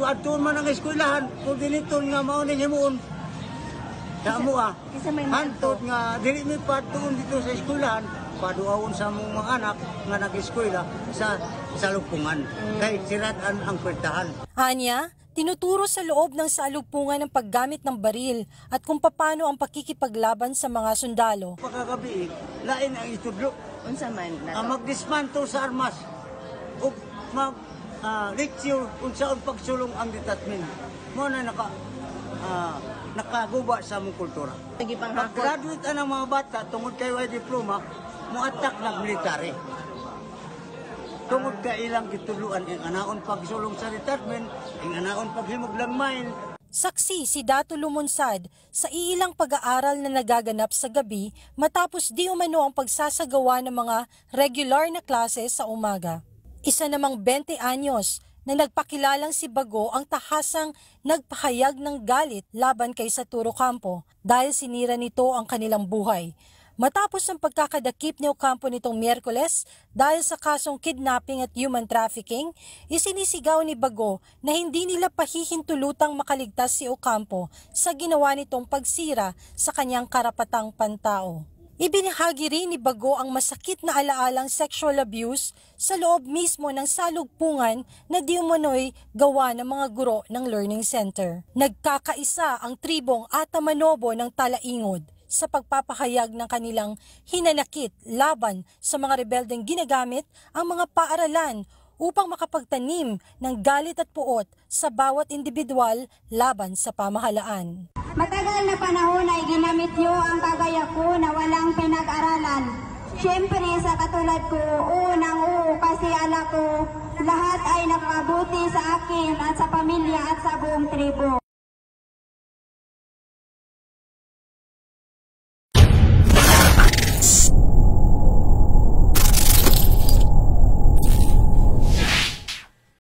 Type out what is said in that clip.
adton man ang eskwelahan, koordinator nga mao ning himuon. Sa amo hantod nga dili mi patuon dito sa eskwelahan, paduawon sa among mga anak nga nag-eskwela sa salugpungan. Kay sirad-an ang pwertahan. Anya, tinuturo sa loob ng salugpungan ang paggamit ng baril at kung paano ang pakikipaglaban sa mga sundalo. Pagkagabi, lain ang itudlo. Unsa man Ang magdismantle sa armas ug lecture unsa ang pagsulong ang detachment. Mo na nakaguba sa among kultura. Pag-graduate ang mga bata tungod kay way diploma, mo-attack ng military. Tungod kay ilang gituluan ang anaon pagsulong sa detachment, ang anaon paghimog lang mine. Saksi si Dato Lumunsad sa iilang pag-aaral na nagaganap sa gabi matapos di umano ang pagsasagawa ng mga regular na klase sa umaga. Isa namang 20 anyos na nagpakilalang si Bago ang tahasang nagpahayag ng galit laban kay Saturo Campo dahil sinira nito ang kanilang buhay. Matapos ang pagkakadakip ni Ocampo nitong Miyerkules dahil sa kasong kidnapping at human trafficking, isinisigaw ni Bago na hindi nila pahihintulutang makaligtas si Ocampo sa ginawa nitong pagsira sa kanyang karapatang pantao. Ibinahagi rin ni Bago ang masakit na alaalang sexual abuse sa loob mismo ng salugpungan na di umano'y gawa ng mga guro ng Learning Center. Nagkakaisa ang tribong Atamanobo ng Talaingod sa pagpapahayag ng kanilang hinanakit laban sa mga rebeldeng ginagamit ang mga paaralan upang makapagtanim ng galit at puot sa bawat individual laban sa pamahalaan. Matagal na panahon ay ginamit niyo ang kagaya ko na walang pinag-aralan. Siyempre sa katulad ko, kasi ala ko, lahat ay nakabuti sa akin at sa pamilya at sa buong tribo.